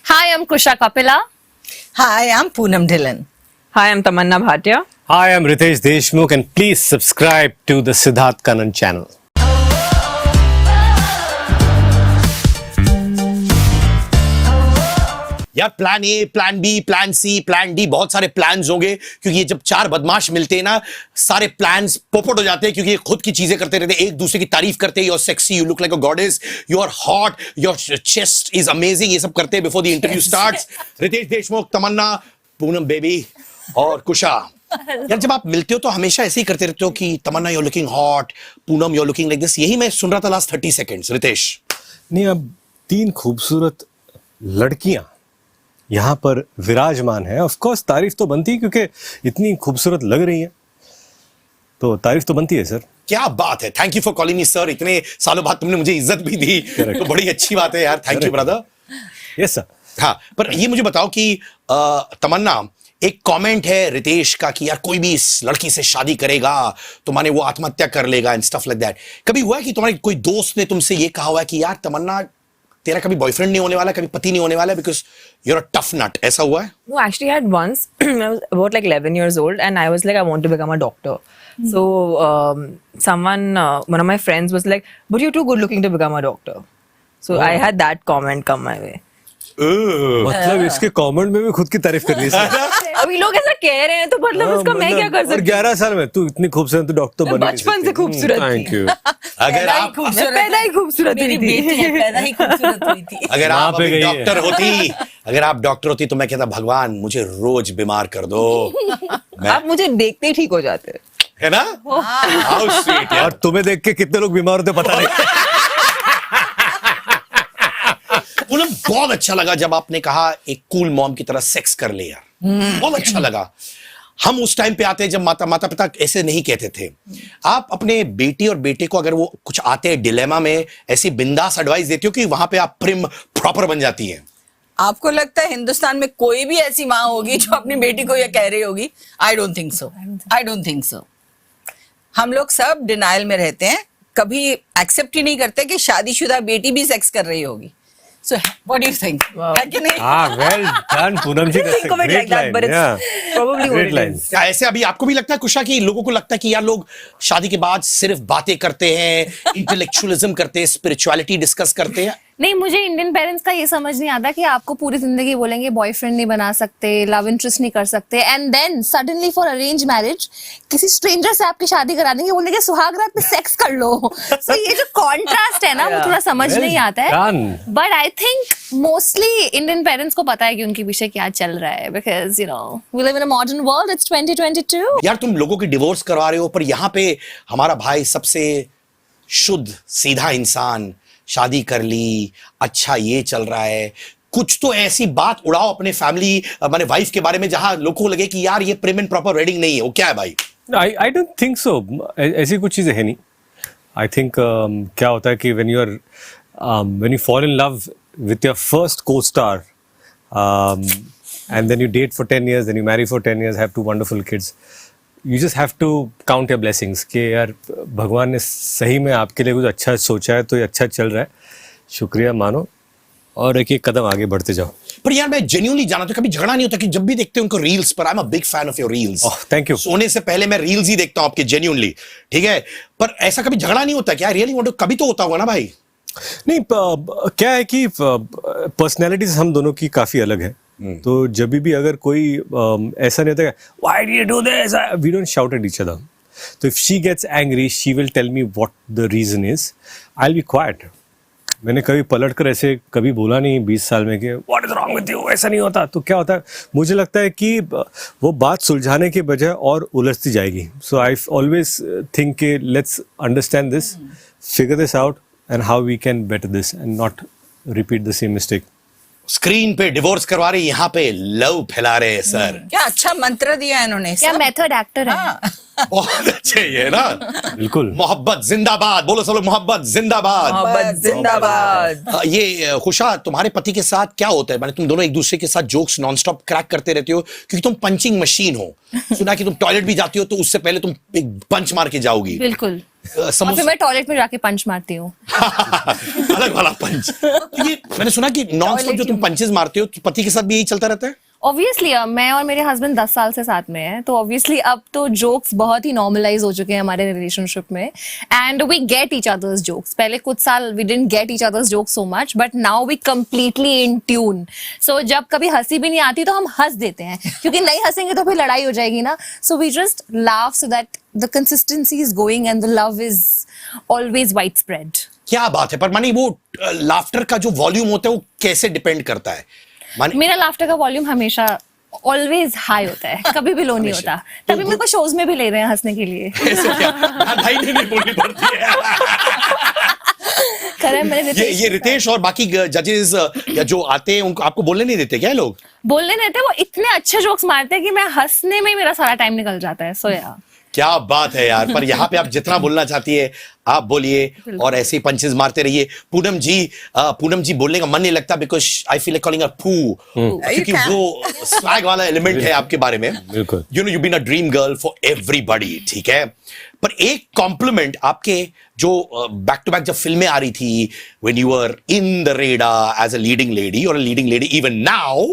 Hi, I'm Kusha Kapila. Hi, I'm Poonam Dhillon. Hi, I'm Tamanna Bhatia. Hi, I'm Ritesh Deshmukh and please subscribe to the Siddharth Kannan channel. यार plan A, plan B, plan C, plan D, बहुत सारे plans होंगे क्योंकि ये जब चार बदमाश मिलते हैं ना सारे प्लान्स पोपट हो जाते हैं क्योंकि ये खुद की चीजें करते रहते हैं, एक दूसरे की तारीफ करते हैं. You are sexy, you look like a goddess, you are hot, your chest is amazing, ये सब करते हैं before the interview starts. Riteish Deshmukh, Tamannaah, Poonam baby और कुशा. यार जब आप मिलते हो तो हमेशा ऐसे ही करते रहते हो कि Tamanna you are looking hot, Poonam you are looking like this. यही मैं सुन रहा था लास्ट 30 सेकेंड्स. रितेश, नहीं, अब तीन खूबसूरत लड़कियां यहाँ पर विराजमान है. ऑफ कोर्स तारीफ तो बनती है क्योंकि इतनी खूबसूरत लग रही है, तो तारीफ तो बनती है सर. क्या बात है. Thank you for calling me sir. इतने सालों बाद तुमने मुझे इज्जत भी दी तो बड़ी अच्छी बात है यार. Thank you brother. Yes sir. हाँ, पर ये मुझे बताओ कि तमन्ना, एक कमेंट है रितेश का कि यार कोई भी इस लड़की से शादी करेगा तो माने वो आत्महत्या कर लेगा एंड स्टफ लाइक दैट. कभी हुआ है कि तुम्हारे कोई दोस्त ने तुमसे ये कहा हुआ है कि यार तमन्ना तेरा कभी बॉयफ्रेंड नहीं होने वाला, कभी पति नहीं होने वाला because you are a tough nut, ऐसा हुआ है? No, actually, I had once. I was about like 11 years old, and I was like, I want to become a doctor. So, one of my friends was like, "But you're too good looking to become a doctor." So I had that comment come my way. मतलब इसके comment में भी खुद की तारीफ कर रही है. अभी लोग ऐसा कह रहे हैं तो मतलब उसका मैं क्या कर और सकती 11 साल में तू इतनी खूबसूरत, तू डॉक्टर बन नहीं बचपन से सकती. खूबसूरत थी. Thank you. अगर आप पैदा ही खूबसूरत मेरी हुई थी. बेटी है, पैदा ही खूबसूरत हुई थी. अगर वहाँ आप पे अभी गई है. डॉक्टर होती, अगर आप डॉक्टर होती तो मैं कहता भगवान मुझे रोज बीमार कर दो. आप मुझे देखते ही ठीक हो जाते. है ना? हाउ स्वीट यार. और तुम्हें देख के कितने लोग बीमार होते पता नहीं. उन्हें बहुत अच्छा लगा जब आपने कहा एक कूल मॉम की तरह सेक्स कर ले यार. बहुत अच्छा लगा. हम उस टाइम पे आते हैं जब माता पिता ऐसे नहीं कहते थे. आप अपने बेटी और बेटे को अगर वो कुछ आते हैं डिलेमा में ऐसी बिंदास एडवाइस देते हो कि वहां पे आप प्रिम प्रॉपर बन जाती हैं? आपको लगता है हिंदुस्तान में कोई भी ऐसी माँ होगी जो अपनी बेटी को ये कह रही होगी? I don't think so. I don't think so. हम लोग सब डिनाइल में रहते हैं, कभी एक्सेप्ट ही नहीं करते कि शादीशुदा बेटी भी सेक्स कर रही होगी. So what do you think? है कि नहीं? Well done Poonam ji. Think of it like that, but it's probably what it is. क्या ऐसे अभी आपको भी लगता है कुशा कि लोगों को लगता है कि यार लोग शादी के बाद सिर्फ बातें करते हैं, इंटेलेक्चुअलिज्म करते हैं, स्पिरिचुअलिटी डिस्कस करते हैं? नहीं, मुझे इंडियन पेरेंट्स का ये समझ नहीं आता कि आपको पूरी जिंदगी बोलेंगे बॉयफ्रेंड नहीं बना सकते, लव इंटरेस्ट नहीं कर सकते, and then suddenly for arrange marriage किसी स्ट्रेंजर से आपकी शादी करा देंगे, बोलेंगे सुहाग रात में सेक्स कर लो. सो ये जो कॉन्ट्रास्ट है ना वो थोड़ा समझ नहीं आता है. But I think mostly Indian parents को पता है कि उनके पीछे क्या चल रहा है, because you know we live in a modern world. It's 2022. यार तुम लोगों की डिवोर्स करवा रहे हो पर यहाँ पे हमारा भाई सबसे शुद्ध सीधा इंसान, शादी कर ली, अच्छा ये चल रहा है, कुछ तो ऐसी बात उड़ाओ अपने फैमिली माने वाइफ के बारे में जहां लोगों को लगे कि यार ये प्रिम एंड प्रॉपर वेडिंग नहीं है. वो क्या है भाई? I don't think so. ऐसी कुछ चीजें है नहीं. आई थिंक क्या होता है कि when you fall in love with your first को star and then you date for 10 years, then you marry for 10 years, have 2 wonderful kids. You just have to count your blessings कि यार भगवान ने सही में आपके लिए कुछ अच्छा सोचा है तो ये अच्छा चल रहा है, शुक्रिया मानो और एक कदम आगे बढ़ते जाओ. पर यार मैं जेन्युइनली जाना तो कभी झगड़ा नहीं होता कि जब भी देखते हो उनको रील्स पर? I am a big fan of your reels. Thank you. सोने से पहले मैं रील्स ही देखता हूं आपके जेन्युइनली. ठीक है, पर ऐसा कभी झगड़ा नहीं होता क्या? रियली वांट, कभी तो होता होगा ना भाई? नहीं, क्या है कि पर्सनैलिटीज हम दोनों की काफी अलग है. तो जब भी अगर कोई ऐसा नहीं होता why do you do this, we don't shout at each other. तो if she gets angry she will tell me what the reason is. I will be quiet. मैंने कभी पलट कर ऐसे कभी बोला नहीं 20 साल में कि what is wrong with you, ऐसा नहीं होता. तो क्या होता है, मुझे लगता है कि वो बात सुलझाने के बजाय और उलझती जाएगी. सो आई ऑलवेज थिंक कि let's understand this, figure this out and how we can better this and not repeat the same mistake. Screen पे डिवोर्स करवा रहे, यहाँ पे लव फैला रहे हैं सर. क्या अच्छा मंत्र दिया इन्होंने. क्या मेथड एक्टर है. हाँ. बहुत अच्छे ये ना. बिल्कुल. मोहब्बत जिंदाबाद बोलो सब लोग, मोहब्बत जिंदाबाद. मोहब्बत जिंदाबाद. ये खुशा, तुम्हारे पति के साथ क्या होता है? मैंने तुम दोनों एक दूसरे के साथ जोक्स नॉनस्टॉप क्रैक करते रहते हो क्योंकि तुम पंचिंग मशीन हो. सुना कि तुम टॉयलेट भी जाती हो तो उससे पहले तुम एक पंच मार के जाओगी. बिल्कुल. और फिर मैं टॉयलेट में जाके पंच मारती हूँ. अलग वाला पंच. ये मैंने सुना कि नॉन स्टॉप जो तुम पंचेस मारते हो पति के साथ भी यही चलता रहता है. ऑब्वियसली मैं और मेरे हस्बैंड 10 साल से साथ में हैं, तो ऑब्वियसली अब तो जोक्स बहुत ही नॉर्मलाइज हो चुके हैं हमारे रिलेशनशिप में, and we get each other's jokes. पहले कुछ साल we didn't get each other's jokes so much, but now we completely in tune. So जब कभी हंसी भी नहीं आती तो हम हंस देते हैं, क्योंकि नहीं हंसेंगे तो फिर लड़ाई हो जाएगी ना. So we just laugh so that the consistency is going and the love is always widespread. क्या बात है. पर मानी वो लाफ्टर का जो वॉल्यूम होता है वो कैसे डिपेंड करता है? मेरा लाफ्टर का वॉल्यूम हमेशा ऑलवेज हाई होता है, कभी भी लो नहीं होता. तभी मेरे को शोज में भी ले रहे हैं हंसने के लिए. ऐसे क्या? भाई नहीं बोलनी पड़ती है. करें मेरे ये रितेश और बाकी जजेस या जो आते हैं उनको आपको बोलने नहीं देते क्या लोग? बोलने देते. वो इतने अच्छे जोक्स मारते हैं कि मैं हंसने में मेरा सारा टाइम निकल जाता है. सो या क्या बात है यार. पर यहाँ पे आप जितना बोलना चाहती है आप बोलिए और ऐसे ही पंचेस मारते रहिए. पूनम जी बोलने का मन नहीं लगता because I feel like calling her पू, क्योंकि वो स्वैग वाला एलिमेंट है आपके बारे में. बिल्कुल. You know you been a dream girl for everybody. ठीक है. पर एक कॉम्प्लीमेंट आपके जो बैक टू बैक जब फिल्में आ रही थी when you were in the radar as a leading lady और लीडिंग लेडी इवन नाउ,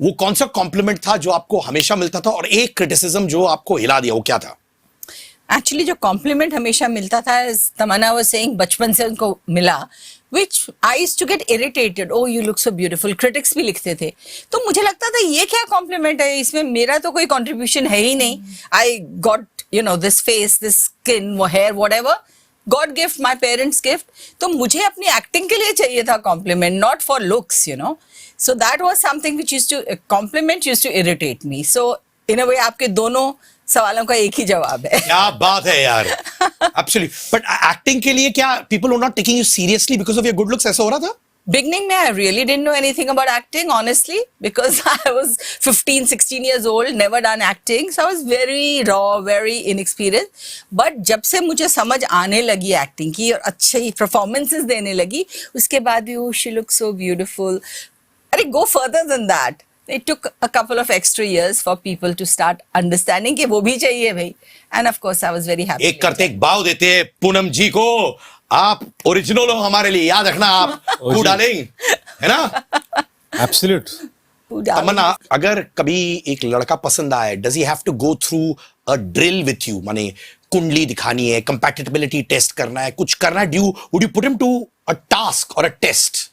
वो कौन सा कॉम्प्लीमेंट था जो आपको हमेशा मिलता था और एक क्रिटिसिज्म जो आपको हिला दिया, वो क्या था? एक्चुअली जो कॉम्प्लीमेंट हमेशा मिलता था, तमन्ना वाज सेइंग, बचपन से उनको मिला, which I used to get irritated. Oh, you look so beautiful. Critics भी लिखते थे, तो मुझे लगता था ये क्या कॉम्प्लीमेंट है, इसमें मेरा तो कोई कंट्रीब्यूशन है ही नहीं. I got this face, this skin, hair, whatever. God gift, my parents gift. तो मुझे अपनी एक्टिंग के लिए चाहिए था complement, not for looks, So that was something which compliment used to irritate me. So in a way आपके दोनों सवालों का एक ही जवाब है. क्या बात है यार. Absolutely. But एक्टिंग के लिए क्या people were not taking you seriously because of your good looks, ऐसा हो रहा था? Beginning में I really didn't know anything about acting, honestly, because I was 15, 16 years old, never done acting, so I was very raw, very inexperienced. But जब से मुझे समझ आने लगी एक्टिंग की और अच्छी performances देने लगी, उसके बाद भी she looks so beautiful. अरे go further than that. It took a couple of extra years for people to start understanding कि वो भी चाहिए भाई. And of course I was very happy. एक करते एक भाव देते हैं पूनम जी को. आप ओरिजिनल हो हमारे लिए, याद रखना. आप Poo Darling, है ना? एब्सोल्यूट. तमन्ना, अगर कभी एक लड़का पसंद आए, does he have to go through a drill with you? माने कुंडली दिखानी है, compatibility टेस्ट करना है, कुछ करना है. Would you put him to a task or a test?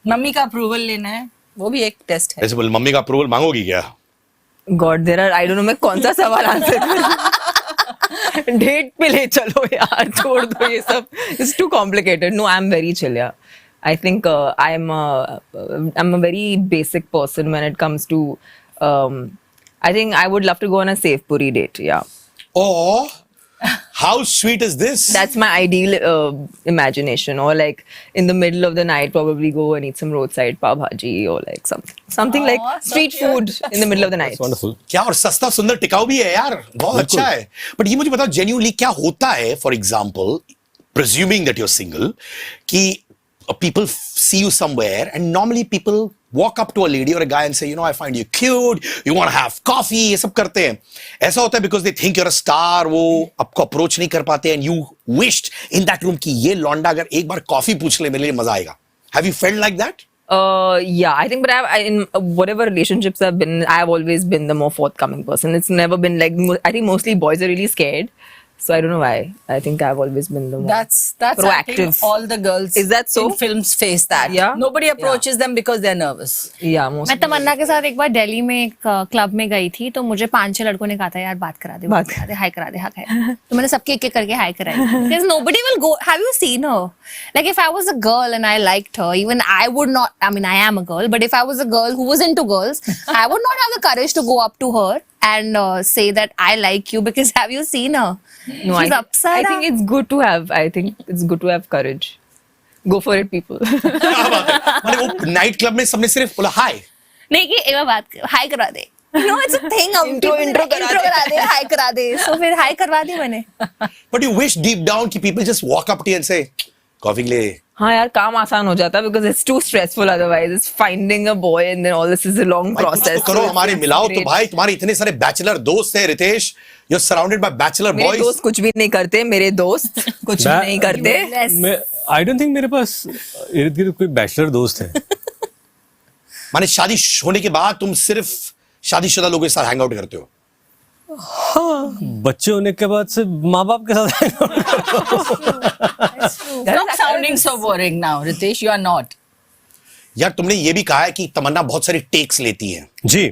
Mummy का अप्रूवल लेना है, वो भी एक टेस्ट है. ऐसे बोल, मम्मी का अप्रूवल मांगोगी क्या? God, there are, I don't know मैं कौन सा सवाल आंसर करूं. डेट पे ले चलो यार, छोड़ दो ये सब. It's too complicated. No, I'm very chill. Yeah, I think I'm a very basic person when it comes to. I think I would love to go on a safe puri date. Yeah. Oh, how sweet is this? That's my ideal imagination. Or like in the middle of the night, probably go and eat some roadside pav bhaji or like something like street food in the middle of the night. Wonderful. क्या, और सस्ता सुंदर टिकाऊ भी है यार, बहुत अच्छा है. बट ये मुझे बताओ जेन्युइनली क्या होता है, for example presuming that you're single, कि people see you somewhere and normally people walk up to a lady or a guy and say, I find you cute, you want to have coffee, ये सब करते हैं. ऐसा होता है because they think you're a star, वो आपको approach नहीं कर पाते, and you wished in that room कि ये लौंडा अगर एक बार कॉफी पूछ ले मेरे लिए मजा आएगा. Have you felt like that? Yeah, I think, but in whatever relationships I've been in, I've always been the more forthcoming person. It's never been like, I think mostly boys are really scared. So I don't know why. I think I've always been the more That's proactive. I think all the girls Is that so? in films face that. Yeah. Nobody approaches them because they're nervous. Yeah, most. मैं तमन्ना के साथ एक बार दिल्ली में एक club में गई थी, तो मुझे 5-6 लड़कों ने कहा था यार बात करा दे, हाई करा दे, हाई. तो मैंने सबके एक एक करके हाई कराई. Because nobody will go. Have you seen her? Like if I was a girl and I liked her, even I would not. I mean, I am a girl, but if I was a girl who was into girls, I would not have the courage to go up to her and say that I like you, because have you seen her? No, She's upside I think it's good to have. I think it's good to have courage. Go for it, people. क्या बात है. माने वो night club में सबने सिर्फ बोला हाय. नहीं कि एक बार बात हाई करवा दे. No, it's a thing. Intro करा दे, हाई करा दे. So फिर हाई करवा दी मैंने. But you wish deep down कि people just walk up to you and say, coffee ले हाँ यार काम आसान हो जाता because it's too stressful otherwise it's finding a boy and then all this is a long भाई, कुछ प्रोसेस तो करो हमारे मिलाओ तो भाई, तुम्हारे इतने सारे बैचलर दोस्त हैं Ritesh, you are surrounded by bachelor मेरे बॉयज। दोस्त कुछ भी नहीं करते, मेरे दोस्त कुछ भी मैं- नहीं करते। मैं आई डोंट थिंक मेरे पास इर्द गिर्द कोई बैचलर दोस्त है। माने शादी होने के बाद तुम सिर्फ शादीशुदा लोगों के साथ हैंग आउट करते हो? हाँ, बच्चे होने के बाद से माँ बाप के साथ Stop sounding so boring now, Ritesh. You are not. यार तुमने ये भी कहा है कि तमन्ना बहुत सारी टेक्स लेती है, जी।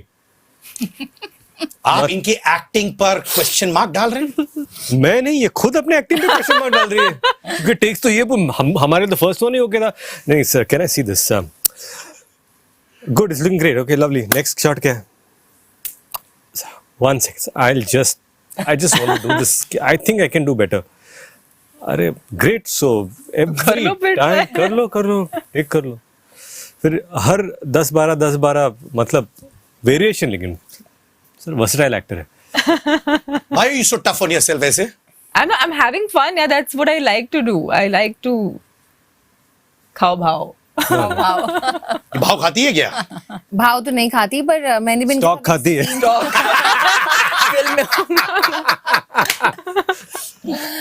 आप इनके एक्टिंग पर क्वेश्चन मार्क डाल रहे हैं? मैं नहीं, ये खुद अपने एक्टिंग पे क्वेश्चन मार्क डाल रही है क्योंकि टेक्स तो ये हमारे तो फर्स्ट वन ही हो गया था। नहीं sir, can I see this? Good, it's looking great. Okay, lovely. Next shot क्या है? 1 second, I just want to do this. I think I can do better. अरे ग्रेट, सो एवरी टाइम कर लो एक कर लो, फिर हर 10-12 मतलब वेरिएशन, लेकिन sir versatile actor है। Why are you so tough on yourself ऐसे? I'm having fun. Yeah, that's what I like to do. I like to खाओ भाव। भाव खाती है क्या? भाव तो नहीं खाती, पर मैंने भी स्टॉक खाती है।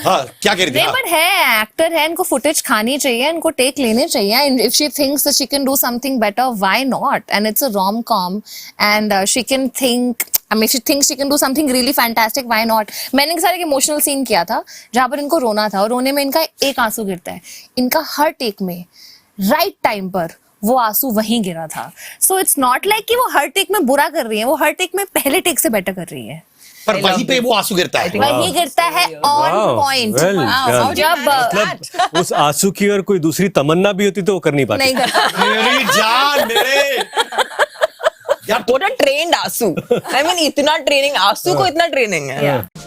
हाँ, क्या कह रही थी? नहीं, हाँ। बट है, एक्टर है, इनको फुटेज खानी चाहिए, इनको टेक लेने चाहिए। And if she thinks that she can do something better, why not? And it's a rom com and she can think, I mean, if she thinks she can do something really fantastic, why not? मैंने इनके साथ एक emotional scene किया था जहां पर इनको रोना था, और रोने में इनका एक आंसू गिरता है। इनका हर टेक में राइट टाइम पर वो आंसू वहीं गिरा था। सो इट्स नॉट लाइक कि वो हर टेक में बुरा कर रही है, वो हर टेक में पहले टेक से बेटर कर रही है। पर वहीं पे वो आंसू गिरता है। वहीं गिरता है on Wow, point. well done. जब मतलब उस आंसू की अगर कोई दूसरी तमन्ना भी होती तो वो कर नहीं पाती। नहीं करता। मेरी जान, मेरे यार What a trained आंसू। I mean, इतना ट्रेनिंग, आंसू को इतना ट्रेनिंग है। Yeah.